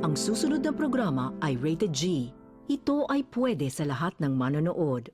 Ang susunod na programa ay rated G. Ito ay pwede sa lahat ng manonood.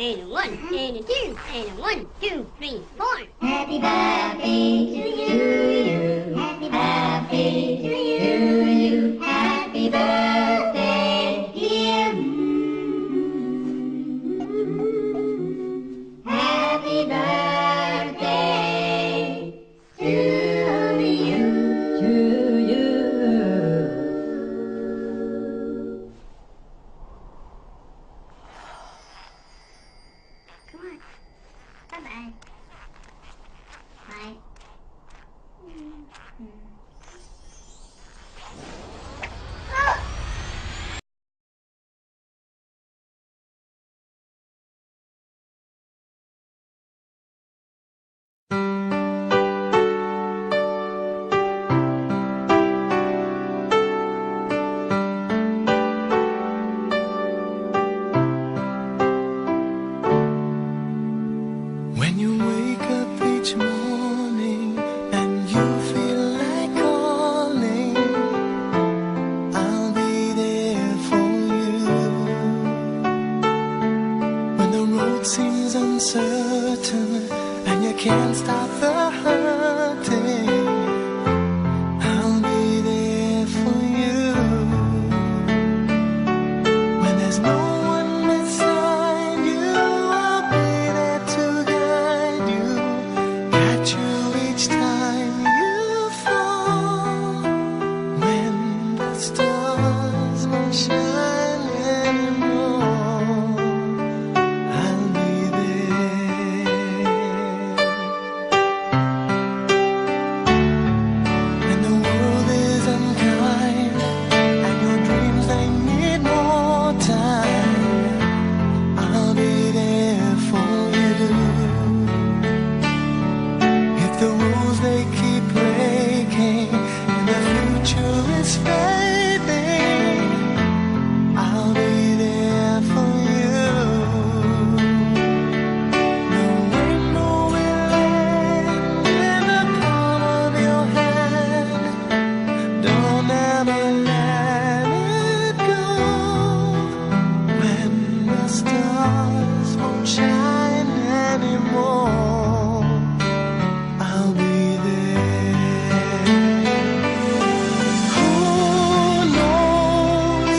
And a one, and a two, and a 1, 2, 3, 4. Happy birthday to you. Happy birthday to you. Happy birthday, dear. Happy birthday to you. To you. Come on. Bye-bye. Bye. When you wake up each morning and you feel like calling, I'll be there for you. When the road seems uncertain and you can't stop the hurting, I'll be there for you. When there's no one beside you, I'll be there to guide you, catch you each time you fall. When the stars won't shine anymore, I'll be there. When the world is unkind and your dreams they need more time, I'll be there for you. If the rules they keep breaking and the future is fading, I'll be there for you. The rainbow will land in the palm of your hand. Don't ever let it go. When the stars won't shine anymore, I'll be there. Who knows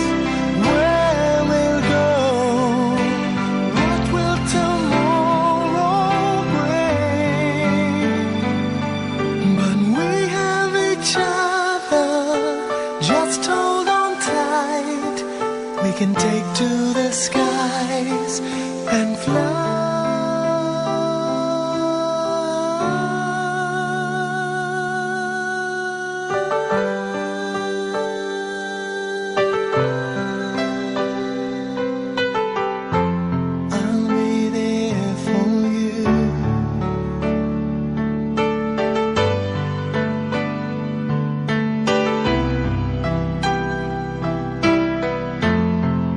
where we'll go? What will tomorrow bring? But we have each other, just hold on tight. We can take to the skies and fly. I'll be there for you.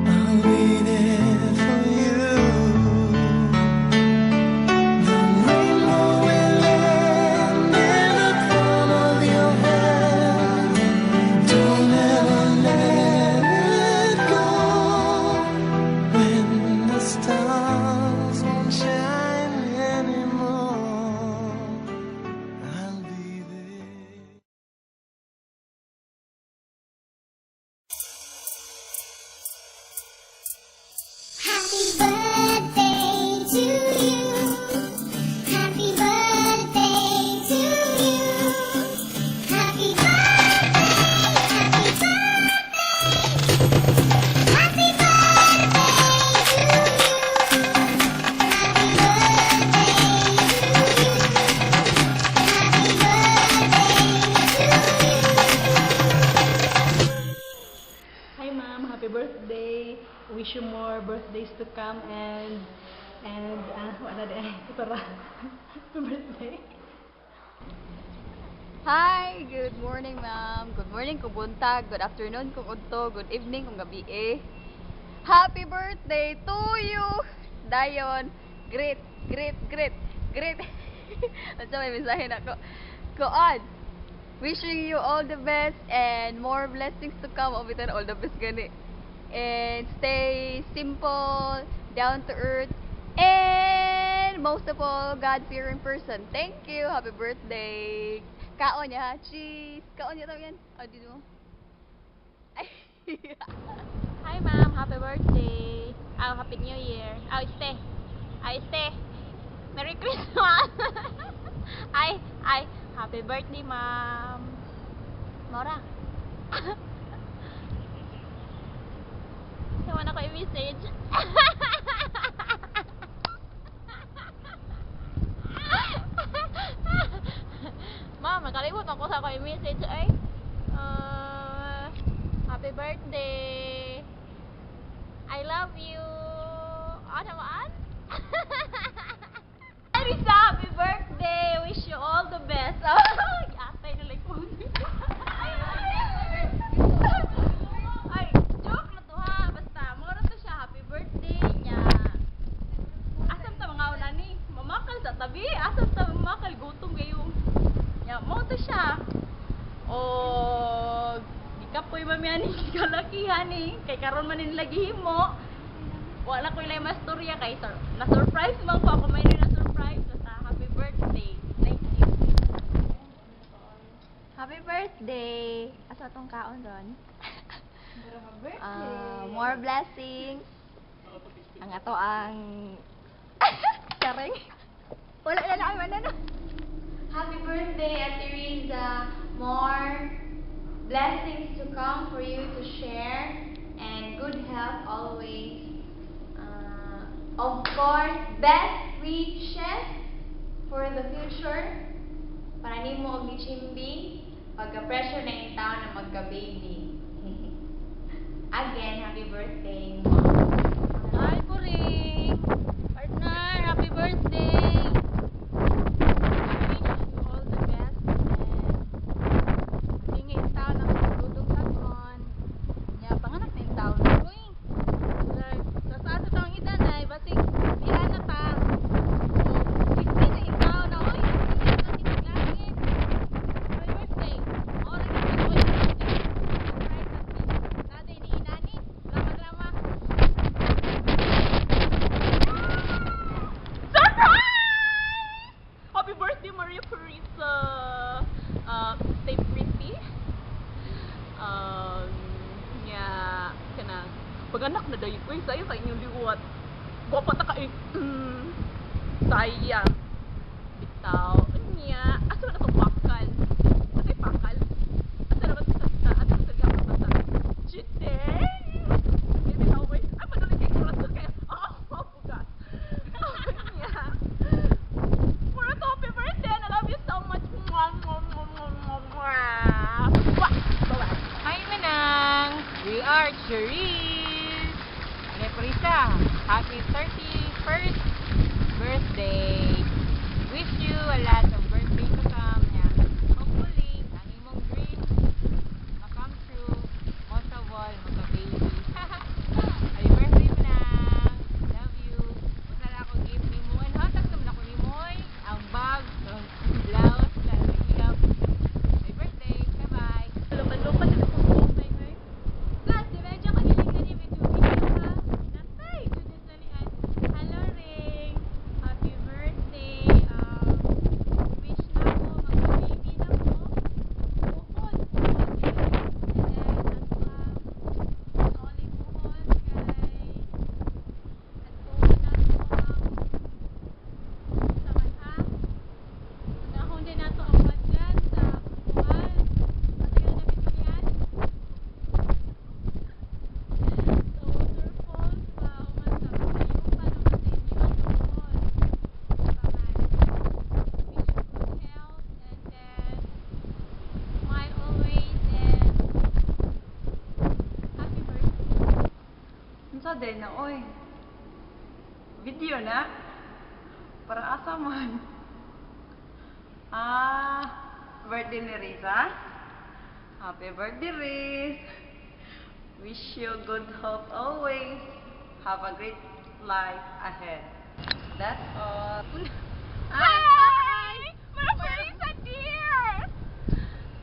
I'll be there for you. birthdays to come and wala din para happy birthday. Hi! Good morning, ma'am. Good morning kung buntag. Good afternoon kung udto. Good evening kung gabi eh. Happy birthday to you! Dayon. Great. At sa may mensahe na ko. Go on! Wishing you all the best and more blessings to come. Obitan all the best gani. And stay simple, down to earth, and most of all, God-fearing person. Thank you. Happy birthday. Kaon niya, ha? Cheese. Kaon niya tawag yan. Oh, di mo? Ay. Hi ma'am, happy birthday. Oh, happy new year. Oh, stay. Merry Christmas. Ay, happy birthday ma'am. Mora. Naman ako i-message. Ma'am, nakalimot ako sa ako i-message ay. Happy birthday. I love you. Ano naman? Risa, happy birthday. Wish you all the best. Atay na like po. Ay, joke na to ha. Basta, mura to siya. Happy birthday niya. Asam ta mga una ni? Mamakal sa tabi. Asam ta mamakal. Gutom kayo. Ya, mo to siya. O, kapoy mamiani kalakihan ni kay karon man nila gihimo wala ko ilay mastorya kay na surprise man ko ako may na surprise sa happy birthday. Thank you. Happy birthday! Asa tong kaon ron? More blessings. Ang ato ang kareng. Wala na na man na. Happy birthday, Ate Riza. More blessings to come for you to share and good health always. Of course, best wishes for the future para nimo og ni Chimbi pagka-pressure na yung taon na magka-baby. Again, happy birthday. Hi, Puring. Partner, happy birthday. I wish you all the best and tingin taon ang magdudog sa kon. Ya, panganak na yung taon. Uy, sa sa taong edad ay basig bihan na ta. O, 60 na yung taon na. Uy, hindi na tinuglangin. Happy birthday. Oras na ito. Uy, surprise at me. Naday ni Inani. Lama-lama. Surprise! Happy birthday, Maria Carissa. Stay pretty. Nya, kanang pag-anak na dayo. Uy, sayang sa inyong liwat. Gwapa ta ka eh. Sayang. Bitaw. Nya, asa na itong pakal? Asa yung pakal? Asa na ba sa asa na sa gapos sa chiteng? Hindi na uwi. Ay, patuloy kay kulat ko kaya. Oh, God. Nya. For a happy birthday and I love you so much. Bye-bye. Hi, Manang. We are Cherise. Ano po Risa? Happy 31st birthday. Wish you a lot of birthday to come. Yeah. Hopefully, ang imong dreams ma-come true. Most of all, magka-baby. Happy birthday, Manang. Love you. Masala ako gift ni mo. Ano, takdam na ko ni Moy. Ang bag, ang blouse, lalagyan. Happy birthday. Bye-bye. Lupa-lupa na ako po. Bye-bye. Plus, di medyo ko niling na ni video ha. Natay, Judith Lalian. Hello, Ring. Happy birthday. Wish na ako, magka-baby na ko. Bukod. And then, ato only bukod kay ato na ko ang saman ha. Nahon din nato ang budget sa buwan. Kasi yun na bitulian. So, waterfalls pa uman sa pagayong pa naman sa inyo ang waterfall. Wish you good health and then smile always and happy birthday. Unsa din na oy? Video na? Para asa man? Birthday ni Riza. Happy birthday, Riz. Wish you good health always. Have a great life ahead. That's all. Hi! Mga Riza, dear!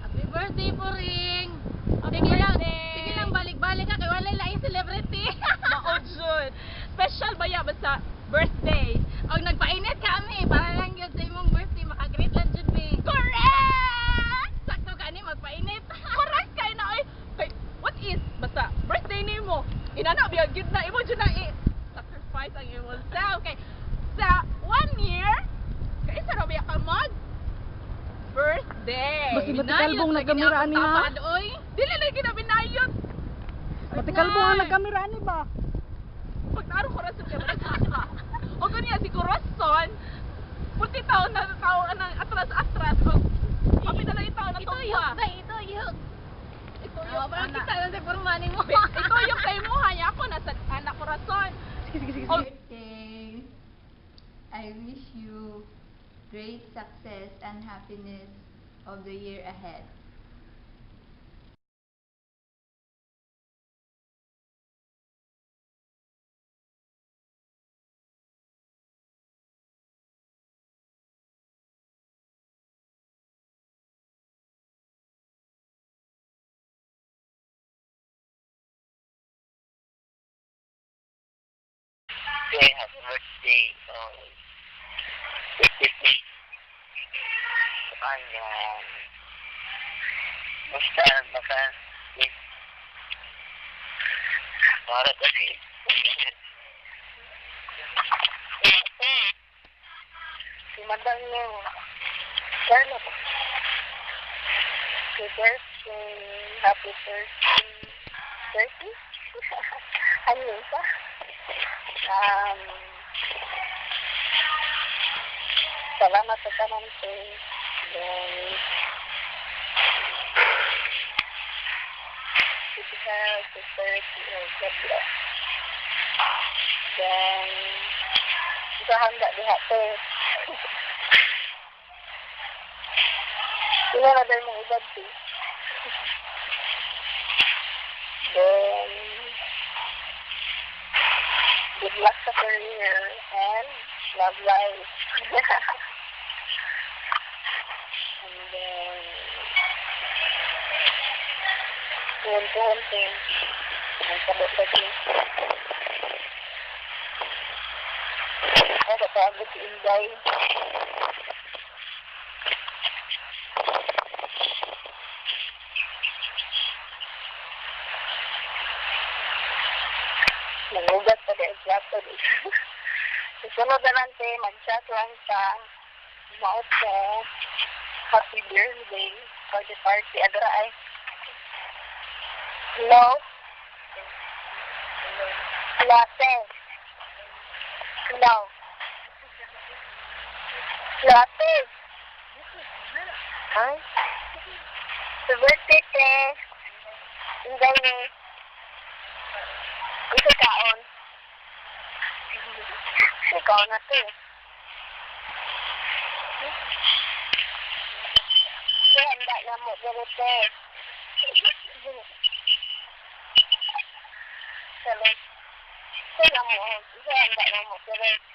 Happy birthday po, Ring! Sige lang, balik-balik ka kay walay laing celebrity. Maod jud. Special ba ya basta birthday? Og nagpainit kami para lang yun sa imong birthday, maka-great lang jud mi. Correct! Sakto ka ni magpainit. Correct kay na ay. Kay what is basta birthday nimo. Inana biya gyud na imo jud na sacrifice ang imong self kay sa 1 year kay isa ra biya ka mag birthday. Basi batikalbong nagkameraan ni ha? Oy, dili lagi na binayot. Batikalbong ang nagkameraan ni ba? Pag naroon ko rin sa camera, o ganyan, si Corazon, puti taon na taon ng atras-atras, o kami na lang yung taon na Ito tuwa. ito yuk. Ito Parang yung kita lang sa purmani mo. Ito yung kay mo, hanya ako, nasa anak Corazon. Sige. Birthday. I wish you great success and happiness of the year ahead. Okay, happy birthday. Birthday. Ayan. Basta, baka, para kasi. Sumadang nyo. Sana ba? Happy birthday. Happy birthday. Birthday? Ano yun pa? Salamat sa tanan ko. Then, good health, prosperity, or God bless. Then, handa diha to. Sila na dahil mong edad to. Then, good luck sa career and love life. And then, tuhon-tuhon ang kabot-kabot. Ay, katawag si Inday. Nangugat pa dahil plato dito. Susunod na lang, mag-chat lang ka. Maot ko. Happy birthday for the party. Adara ay. Hello? Latte. Hello? Latte. Ay? Sa birthday, te. Inday ni. Ito kaon. Ikaw na to. Kaya handa na mo, ganito. Sabi, kaya mo, kaya handa na mo, ganito.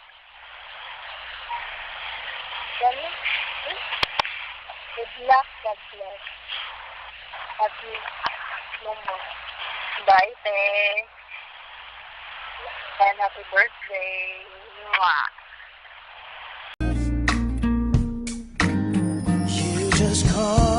Ganito. Good luck, God bless. Happy moment. Bye, te. And happy birthday. Mwah. You just call